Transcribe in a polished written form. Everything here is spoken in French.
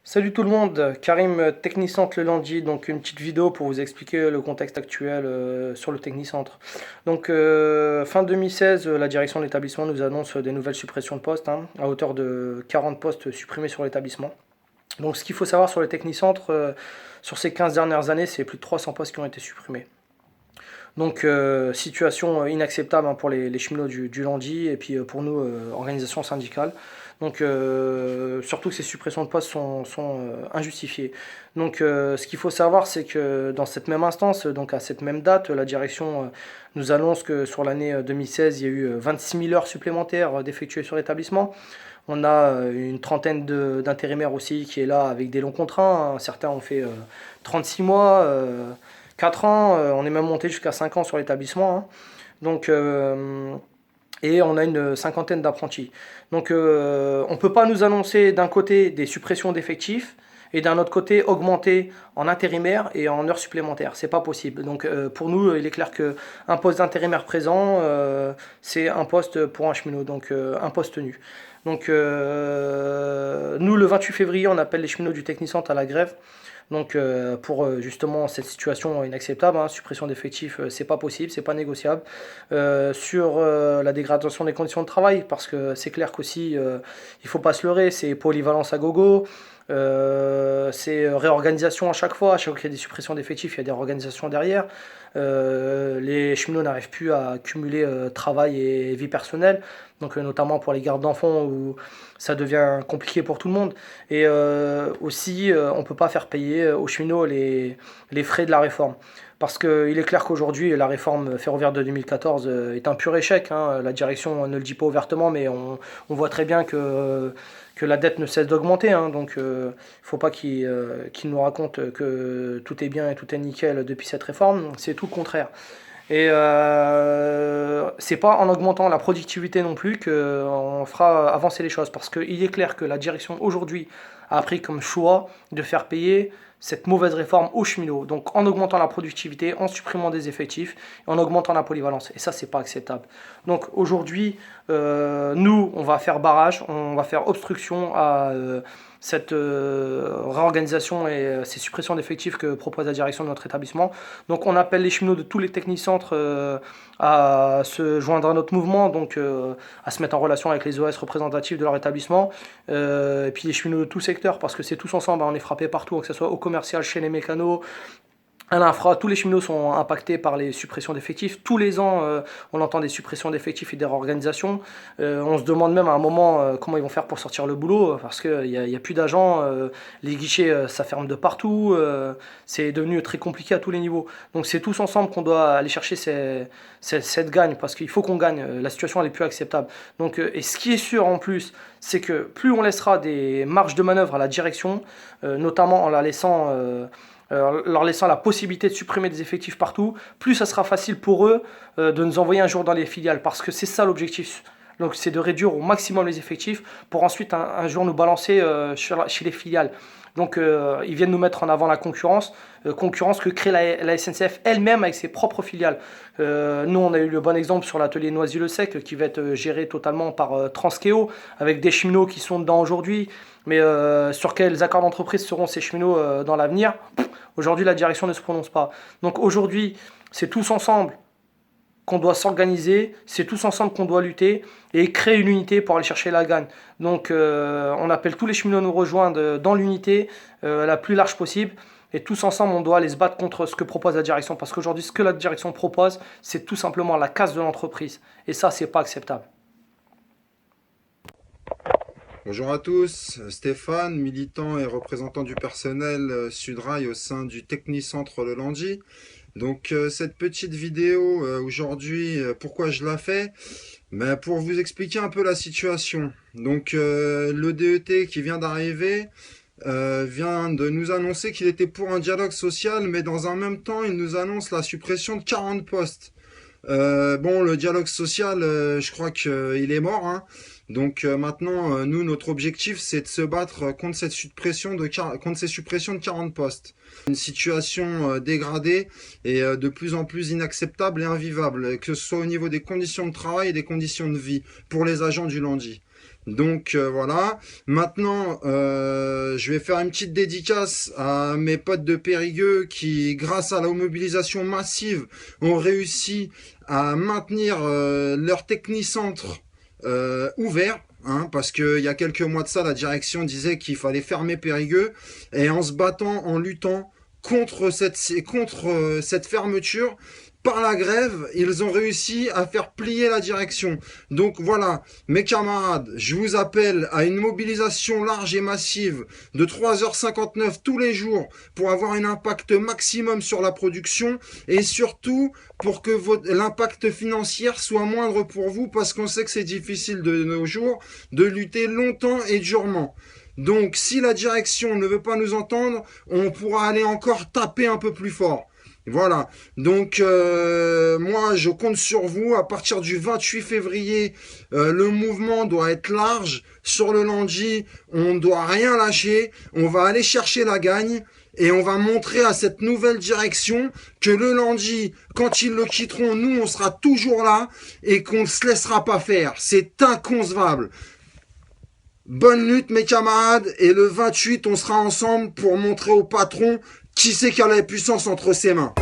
Salut tout le monde, Karim Technicentre le lundi, donc une petite vidéo pour vous expliquer le contexte actuel sur le Technicentre. Donc fin 2016, la direction de l'établissement nous annonce des nouvelles suppressions de postes, à hauteur de 40 postes supprimés sur l'établissement. Donc ce qu'il faut savoir sur le Technicentre, sur ces 15 dernières années, c'est plus de 300 postes qui ont été supprimés. Donc situation inacceptable pour les cheminots du lundi et puis pour nous, organisation syndicale. Donc surtout que ces suppressions de postes sont injustifiées. Donc ce qu'il faut savoir, c'est que dans cette même instance, donc à cette même date, la direction nous annonce que sur l'année 2016, il y a eu 26 000 heures supplémentaires d'effectuées sur l'établissement. On a une trentaine d'intérimaires aussi qui est là avec des longs contrats, hein. Certains ont fait 36 mois, 4 ans, on est même monté jusqu'à 5 ans sur l'établissement, hein. Donc, et on a une cinquantaine d'apprentis. Donc on ne peut pas nous annoncer d'un côté des suppressions d'effectifs et d'un autre côté augmenter en intérimaire et en heures supplémentaires. C'est pas possible. Donc pour nous, il est clair qu'un poste d'intérimaire présent, c'est un poste pour un cheminot, donc un poste nu. Donc nous, le 28 février, on appelle les cheminots du Technicentre à la grève. Donc pour justement cette situation inacceptable, hein, suppression d'effectifs, c'est pas possible, c'est pas négociable. Sur la dégradation des conditions de travail, parce que c'est clair qu'aussi, il faut pas se leurrer, c'est polyvalence à gogo, c'est réorganisation à chaque fois qu'il y a des suppressions d'effectifs, il y a des réorganisations derrière. Les cheminots n'arrivent plus à cumuler travail et vie personnelle, donc notamment pour les gardes d'enfants où ça devient compliqué pour tout le monde. Et aussi, on ne peut pas faire payer aux cheminots les frais de la réforme. Parce qu'il est clair qu'aujourd'hui, la réforme ferroviaire de 2014 est un pur échec, hein. La direction ne le dit pas ouvertement, mais on voit très bien que la dette ne cesse d'augmenter, hein. Donc il ne faut pas qu'il nous raconte que tout est bien et tout est nickel depuis cette réforme. C'est tout le contraire. Et c'est pas en augmentant la productivité non plus qu'on fera avancer les choses. Parce qu'il est clair que la direction aujourd'hui a pris comme choix de faire payer cette mauvaise réforme aux cheminots. Donc en augmentant la productivité, en supprimant des effectifs, et en augmentant la polyvalence. Et ça, c'est pas acceptable. Donc aujourd'hui, nous, on va faire barrage, on va faire obstruction à cette réorganisation et ces suppressions d'effectifs que propose la direction de notre établissement. Donc on appelle les cheminots de tous les technicentres à se joindre à notre mouvement, donc à se mettre en relation avec les OS représentatifs de leur établissement, et puis les cheminots de tout secteur, parce que c'est tous ensemble, hein, on est frappé partout, que ce soit au commercial, chez les mécanos, à l'infra, tous les cheminots sont impactés par les suppressions d'effectifs. Tous les ans, on entend des suppressions d'effectifs et des réorganisations. On se demande même à un moment comment ils vont faire pour sortir le boulot, parce qu'il n'y a plus d'agents, les guichets, ça ferme de partout, c'est devenu très compliqué à tous les niveaux. Donc c'est tous ensemble qu'on doit aller chercher cette gagne, parce qu'il faut qu'on gagne, la situation elle est plus acceptable. Donc, et ce qui est sûr en plus, c'est que plus on laissera des marges de manœuvre à la direction, notamment en la laissant leur laissant la possibilité de supprimer des effectifs partout, plus ça sera facile pour eux de nous envoyer un jour dans les filiales, parce que c'est ça l'objectif. Donc c'est de réduire au maximum les effectifs pour ensuite un jour nous balancer chez les filiales. Donc ils viennent nous mettre en avant la concurrence, concurrence que crée la SNCF elle-même avec ses propres filiales. Nous on a eu le bon exemple sur l'atelier Noisy-le-Sec qui va être géré totalement par Transkéo, avec des cheminots qui sont dedans aujourd'hui, mais sur quels accords d'entreprise seront ces cheminots dans l'avenir? Aujourd'hui, la direction ne se prononce pas. Donc aujourd'hui, c'est tous ensemble qu'on doit s'organiser, c'est tous ensemble qu'on doit lutter et créer une unité pour aller chercher la gagne. Donc on appelle tous les cheminots à nous rejoindre dans l'unité la plus large possible. Et tous ensemble, on doit aller se battre contre ce que propose la direction. Parce qu'aujourd'hui, ce que la direction propose, c'est tout simplement la casse de l'entreprise. Et ça, c'est pas acceptable. Bonjour à tous, Stéphane, militant et représentant du personnel Sudrail au sein du Technicentre Le Landy. Donc cette petite vidéo aujourd'hui, pourquoi je la fais? Ben, pour vous expliquer un peu la situation. Donc le DET qui vient d'arriver vient de nous annoncer qu'il était pour un dialogue social, mais dans un même temps il nous annonce la suppression de 40 postes. Bon, le dialogue social, je crois qu'il est mort, hein. Donc maintenant, nous, notre objectif, c'est de se battre contre contre ces suppressions de 40 postes. Une situation dégradée et de plus en plus inacceptable et invivable, que ce soit au niveau des conditions de travail et des conditions de vie pour les agents du lundi. Donc voilà. Maintenant, je vais faire une petite dédicace à mes potes de Périgueux qui, grâce à la mobilisation massive, ont réussi à maintenir leur technicentre ouvert. Hein, parce qu'il y a quelques mois de ça, la direction disait qu'il fallait fermer Périgueux. Et en se battant, en luttant contre cette fermeture, par la grève, ils ont réussi à faire plier la direction. Donc voilà, mes camarades, je vous appelle à une mobilisation large et massive de 3h59 tous les jours pour avoir un impact maximum sur la production et surtout pour que l'impact financier soit moindre pour vous parce qu'on sait que c'est difficile de nos jours de lutter longtemps et durement. Donc si la direction ne veut pas nous entendre, on pourra aller encore taper un peu plus fort. Voilà, donc moi je compte sur vous. À partir du 28 février, le mouvement doit être large. Sur le lundi, on ne doit rien lâcher. On va aller chercher la gagne et on va montrer à cette nouvelle direction que le lundi, quand ils le quitteront, nous on sera toujours là et qu'on ne se laissera pas faire. C'est inconcevable. Bonne lutte mes camarades et le 28 on sera ensemble pour montrer au patron qui c'est qui a la puissance entre ses mains.